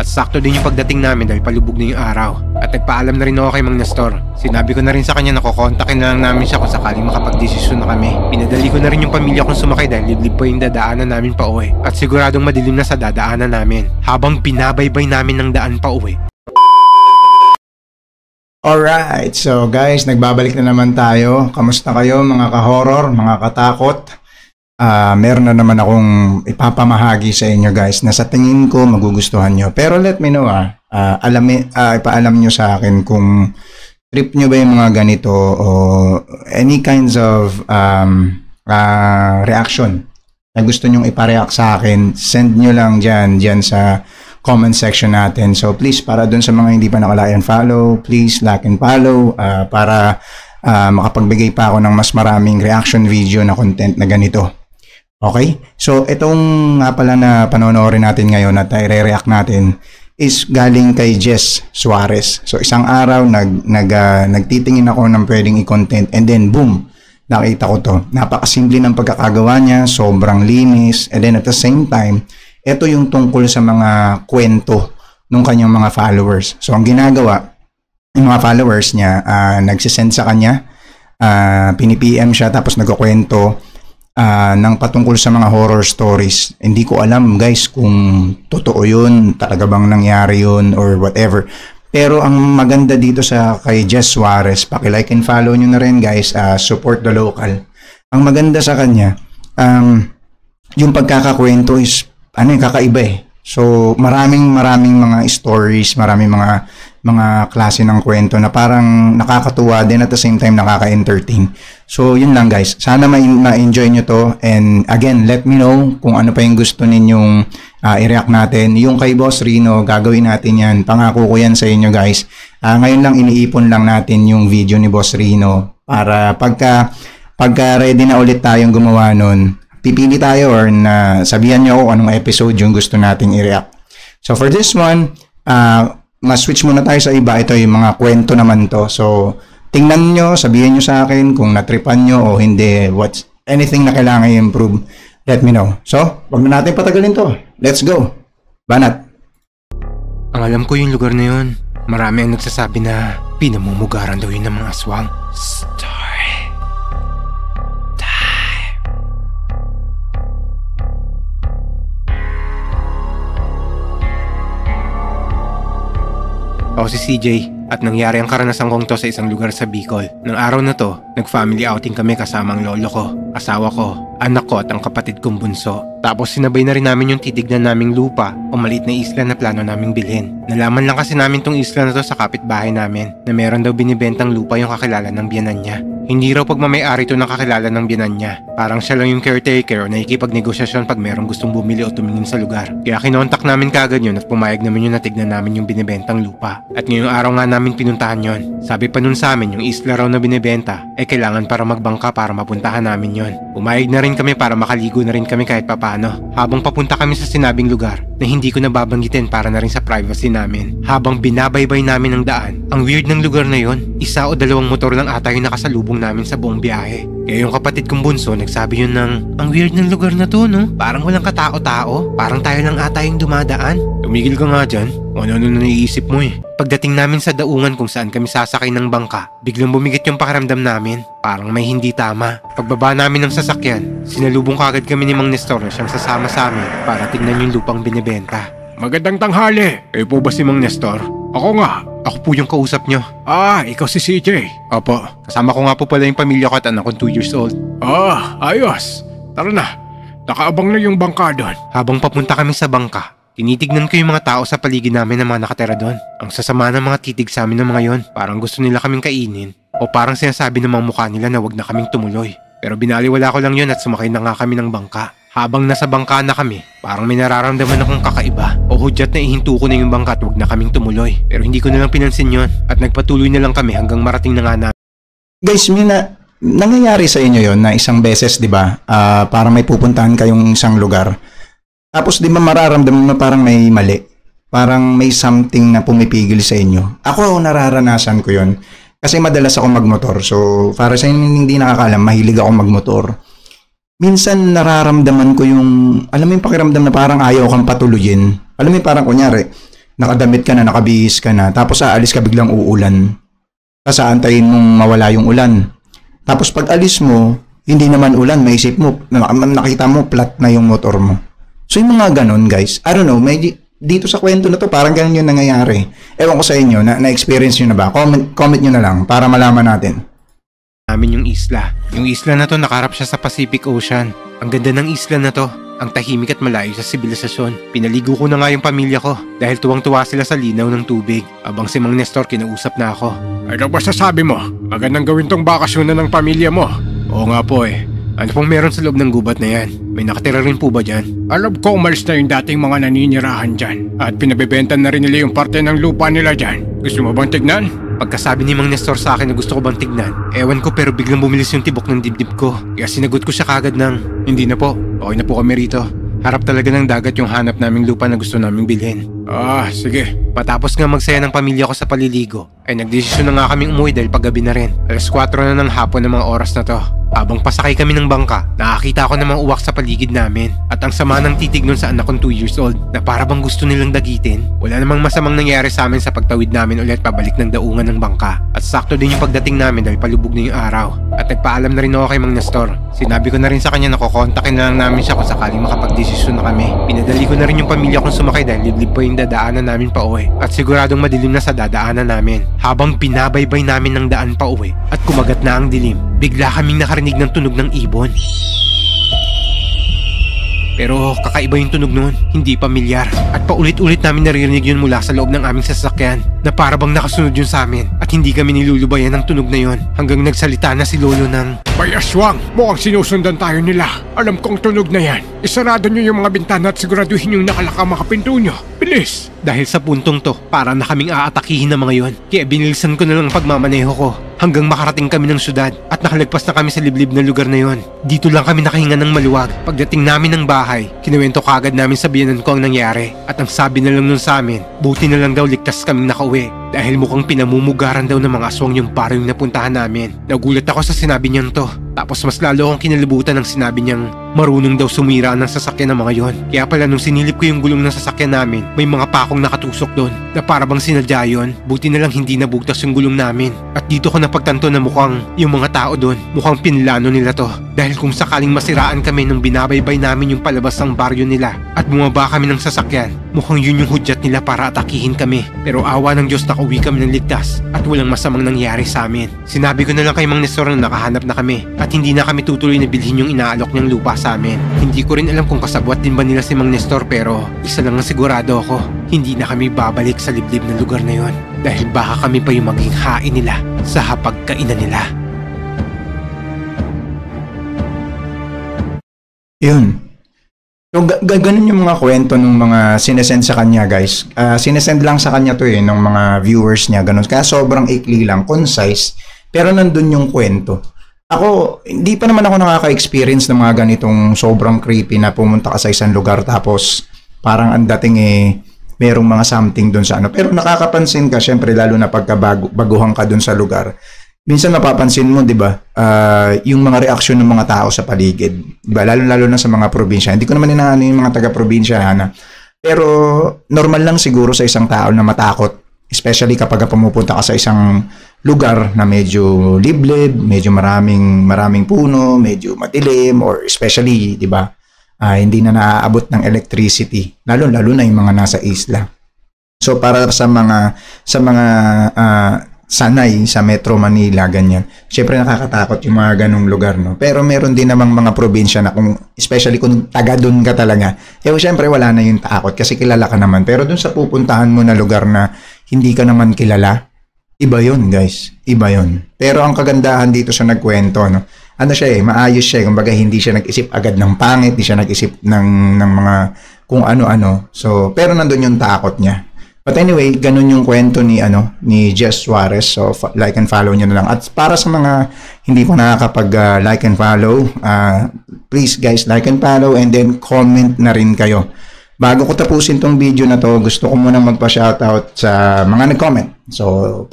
At sakto din yung pagdating namin dahil palubog na yung araw. At nagpaalam na rin ako kay Mang Nestor. Sinabi ko na rin sa kanya na kukontakin na lang namin siya kung sakaling makapagdesisyon na kami. Pinadali ko na rin yung pamilya kong sumakay dahil liblib pa yung dadaanan namin pa uwi. At siguradong madilim na sa dadaanan namin habang binabaybay namin ng daan pa uwi. Alright, so guys, nagbabalik na naman tayo. Kamusta kayo mga ka-horror, mga katakot? Meron na naman akong ipapamahagi sa inyo guys na sa tingin ko magugustuhan nyo. Pero let me know ipaalam nyo sa akin kung trip nyo ba yung mga ganito o any kinds of reaction na gusto nyong ipareact sa akin. Send nyo lang dyan sa comment section natin. So please, para dun sa mga hindi pa nakalike and follow, please like and follow para makapagbigay pa ako ng mas maraming reaction video na content na ganito. Okay? So, itong nga pala na panonoodin natin ngayon at i-react natin is galing kay Jess Suarez. So, isang araw nagtitingin ako ng pwedeng i-content and then boom, nakita ko to. Napakasimple ng pagkakagawa niya, sobrang linis, and then at the same time, ito yung tungkol sa mga kwento ng kanyang mga followers. So, ang ginagawa, yung mga followers niya, nagsisend sa kanya, pini-PM siya tapos nagkukwento ng patungkol sa mga horror stories. Hindi ko alam guys kung totoo yun, talaga bang nangyari yun or whatever. Pero ang maganda dito sa kay Jess Suarez, paki-like and follow nyo na rin guys, support the local. Ang maganda sa kanya, yung pagkakakwento is kakaiba eh. So maraming mga stories, maraming mga klase ng kwento na parang nakakatuwa din at the same time nakaka-entertain. So yun lang guys, sana ma-enjoy nyo to, and again let me know kung ano pa yung gusto ninyong i-react natin. Yung kay Boss Rino, gagawin natin yan, pangako ko yan sa inyo guys. Ngayon lang iniipon lang natin yung video ni Boss Rino para pagka ready na ulit tayong gumawa nun, pipili tayo or sabihan nyo kung anong episode yung gusto nating i-react. So for this one, ma-switch muna tayo sa iba. Ito yung mga kwento naman to. So tingnan nyo, sabihin nyo sa akin kung natripan nyo o hindi, what's anything na kailangan i-improve, let me know. So wag na natin patagalin to. Let's go. Banat. Ang alam ko yung lugar na yun, marami ang nagsasabi na pinamumugaran daw yun ng mga aswang. Ako si CJ at nangyari ang karanasan kong to sa isang lugar sa Bicol. Nang araw na to, nag-family outing kami kasama ang lolo ko, asawa ko, anak ko at ang kapatid kong bunso. Tapos sinabay na rin namin yung titignan naming lupa o maliit na isla na plano naming bilhin. Nalaman lang kasi namin tong isla na to sa kapitbahay namin na meron daw binibentang lupa yung kakilala ng biyanan niya. Hindi raw pagmamay-ari to ng kakilala ng biyanan niya. Parang siya lang yung caretaker o nakikipagnegosasyon pag merong gustong bumili o tumingin sa lugar. Kaya kinontak namin kagad yun at pumayag namin yun na tignan namin yung binibentang lupa. At ngayong araw nga namin pinuntahan yun. Sabi pa nun sa amin yung isla raw na binibenta kailangan para magbangka para mapuntahan namin yun. Pumayag na rin kami para makaligo na rin kami kahit papano. Habang papunta kami sa sinabing lugar na hindi ko nababanggitin para na rin sa privacy namin. Habang binabaybay namin ang daan, ang weird ng lugar na yun, isa o dalawang motor lang ata yung nakasalubong namin sa buong biyahe. Kaya yung kapatid kong bunso nagsabi yun ng, ang weird ng lugar na to no? Parang walang katao-tao, parang tayo lang ata yung dumadaan. Tumigil ka nga dyan, ano-ano na naiisip mo eh. Pagdating namin sa daungan kung saan kami sasakay ng bangka, biglang bumigit yung pakiramdam namin. Parang may hindi tama. Pagbaba namin ng sasakyan, sinalubong kagad kami ni Mang Nestor na siyang sasama sa amin para tignan yung lupang binibenta. Magandang tanghali! Kayo po ba si Mang Nestor? Ako nga. Ako po yung kausap nyo. Ikaw si CJ. Opo. Kasama ko nga po pala yung pamilya ko at anak kong 2 years old. Ayos. Tara na. Nakaabang na yung bangka doon. Habang papunta kami sa bangka, tinitignan ko yung mga tao sa paligid namin na mga nakatira doon. Ang sasama ng mga titig sa amin ng mga yon. Parang gusto nila kaming kainin. O parang sinasabi ng mga mukha nila na wag na kaming tumuloy. Pero binaliwala ko lang yun at sumakay na nga kami ng bangka. Habang nasa bangka na kami, parang may nararamdaman akong kakaiba. O hudyat na ihinto ko na yung bangka at wag na kaming tumuloy. Pero hindi ko na lang pinansin yon at nagpatuloy na lang kami hanggang marating na nga namin. Guys, nangyayari sa inyo yon na isang beses, di ba? Parang may pupuntahan kayong isang lugar. Tapos di ba mararamdaman na parang may mali? Parang may something na pumipigil sa inyo. Ako, nararanasan ko yon kasi madalas ako magmotor. So, para sa inyo hindi nakakaalam, mahilig ako magmotor. Minsan nararamdaman ko yung, alam mo yung pakiramdam na parang ayaw kang patuloyin. Alam mo yung parang kunyari, nakadamit ka na, nakabihis ka na, tapos aalis ka biglang uulan. Tapos aantayin mong mawala yung ulan. Tapos pag alis mo, hindi naman ulan, maisip mo, nakita mo, flat na yung motor mo. So yung mga ganun guys, I don't know, dito sa kwento na to, parang ganun yung nangyayari. Ewan ko sa inyo, na-experience nyo na ba? Comment nyo na lang para malaman natin. Namin yung isla. Yung isla na to nakaharap siya sa Pacific Ocean. Ang ganda ng isla na to. Ang tahimik at malayo sa sibilisasyon. Pinaligo ko na nga yung pamilya ko dahil tuwang-tuwa sila sa linaw ng tubig. Abang si Mang Nestor kinausap na ako. Ano ba sasabi mo? Magandang gawin tong bakasyon na ng pamilya mo. Oo nga po eh. Ano pong meron sa loob ng gubat na yan? May nakatira rin po ba dyan? Alam ko umalis na yung dating mga naninirahan dyan. At pinabibenta na rin nila yung parte ng lupa nila dyan. Gusto mo bang tignan? Pagkasabi ni Mang Nestor sa akin na gusto ko bang tignan, ewan ko pero biglang bumilis yung tibok ng dibdib ko. Kaya sinagot ko siya kagad ng, hindi na po, okay na po kami rito. Harap talaga ng dagat yung hanap naming lupa na gusto naming bilhin. Sige. Matapos nga magsaya ng pamilya ko sa paliligo, ay nagdesisyon na nga kaming umuwi dahil paggabi na rin. Alas 4 na ng hapon ng mga oras na to. Habang pasakay kami ng bangka, nakakita ko namang uwak sa paligid namin. At ang sama ng titig nun sa anak kong 2 years old na para bang gusto nilang dagitin. Wala namang masamang nangyari sa amin sa pagtawid namin ulit pabalik ng daungan ng bangka. At sakto din yung pagdating namin dahil palubog na yung araw. At nagpaalam na rin ako kay Mang Nestor. Sinabi ko na rin sa kanya na kukontakin na lang namin siya kung sakaling makapagdesisyon na kami. Pinadali ko na rin yung pamilya kong sumakay dahil liblib pa yung dadaanan namin pa uwi. At siguradong madilim na sa dadaanan namin. Habang binabaybay namin ng daan pa uwi at kumagat na ang dilim, bigla kaming nakarinig ng tunog ng ibon. Pero kakaiba yung tunog noon, hindi pamilyar. At paulit-ulit namin naririnig yun mula sa loob ng aming sasakyan na para bang nakasunod yun sa amin at hindi kami nilulubayan ng tunog na yun hanggang nagsalita na si Lolo ng, "Bay Aswang, mukhang sinusundan tayo nila. Alam kong tunog na yan. Isarado nyo yung mga bintana at siguraduhin yung nakalaka mga pinto nyo. Bilis!" Dahil sa puntong to, para na kaming aatakihin ng mga yon. Kaya binilisan ko na lang ang pagmamaneho ko hanggang makarating kami ng syudad at nakalagpas na kami sa liblib na lugar na yon. Dito lang kami nakahinga ng maluwag. Pagdating namin ng bahay, kinuwento kagad namin sa biyanan ko ang nangyari. At ang sabi na lang nun sa amin, buti na lang daw ligtas kaming nakauwi. Dahil mukhang pinamumugaran daw ng mga aswang yung paro yung napuntahan namin. Nagulat ako sa sinabi niyang to. Tapos mas lalo akong kinalibutan ng sinabi niyang marunong daw sumira ng sasakyan ng mga yon. Kaya pala nung sinilip ko yung gulong ng sasakyan namin, may mga pakong nakatusok doon na para bang sinadya yun. Buti na lang hindi nabugtas yung gulong namin. At dito ko napagtanto na mukhang yung mga tao doon, mukhang pinlano nila to. Dahil kung sakaling masiraan kami nung binabaybay namin yung palabas ng baryo nila at bumaba kami ng sasakyan, mukhang yun yung hudyat nila para atakihin kami. Pero awa ng Diyos nakauwi kami ng ligtas at walang masamang nangyari sa amin. Sinabi ko na lang kay Mang Nestor na nakahanap na kami at hindi na kami tutuloy na bilhin yung inaalok niyang lupa sa amin. Hindi ko rin alam kung kasabwat din ba nila si Mang Nestor pero isa lang ang sigurado ako, hindi na kami babalik sa liblib na lugar na yon dahil baka kami pa yung maging hain nila sa hapagkainan nila. Yun. So, ganun yung mga kwento ng mga sinesend sa kanya, guys. Sinesend lang sa kanya to ng mga viewers niya, ganun. Kaya sobrang ikli lang, concise, pero nandun yung kwento. Ako, hindi pa naman ako nakaka-experience ng mga ganitong sobrang creepy na pumunta ka sa isang lugar tapos parang ang dating merong mga something dun sa ano. Pero nakakapansin ka, syempre, lalo na pagka baguhan ka dun sa lugar. Minsan napapansin mo, di ba, yung mga reaksyon ng mga tao sa paligid. Di ba? Lalo na sa mga probinsya. Hindi ko naman inaano yung mga taga-probinsya, pero normal lang siguro sa isang tao na matakot. Especially kapag pumupunta ka sa isang lugar na medyo liblib, medyo maraming puno, medyo madilim, or especially, di ba, hindi na naaabot ng electricity. Lalo na yung mga nasa isla. So, para sa mga sanay sa Metro Manila, ganyan. Siyempre nakakatakot yung mga ganong lugar, no? Pero meron din namang mga probinsya na especially kung taga doon ka talaga, siyempre wala na yung takot kasi kilala ka naman. Pero doon sa pupuntahan mo na lugar na hindi ka naman kilala, iba yun, guys. Iba yun. Pero ang kagandahan dito sa nagkwento, no? Ano siya maayos siya. Kumbaga hindi siya nag-isip agad ng pangit, hindi siya nag-isip ng mga kung ano-ano. So, pero nandun yung takot niya. But anyway, ganun yung kwento ni Jess Suarez. So like and follow niyo na lang. At para sa mga hindi pa nakakapag like and follow, please guys, like and follow and then comment na rin kayo. Bago ko tapusin tong video na to, gusto ko muna magpa-shoutout sa mga nag-comment. So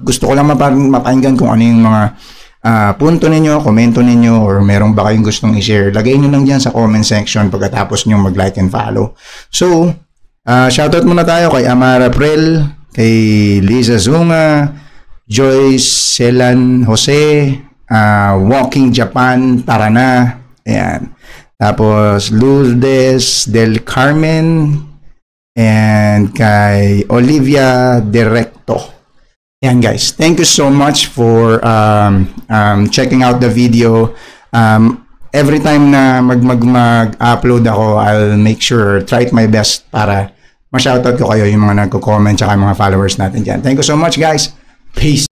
gusto ko lang mapakinggan kung ano yung mga punto ninyo, komento ninyo, or meron ba kayong gustong i-share. Lagay nyo lang dyan sa comment section pagkatapos nyo mag-like and follow. So, Shoutout muna tayo kay Amara Prel, kay Liza Zunga, Joyce Selan Jose, Walking Japan, tara na. Ayan. Tapos Lourdes Del Carmen, and kay Olivia Directo. Ayan guys, thank you so much for checking out the video. Every time na mag-upload ako, I'll make sure, try it my best para ma-shoutout ko kayo, yung mga nagko-comment tsaka yung mga followers natin dyan. Thank you so much guys. Peace.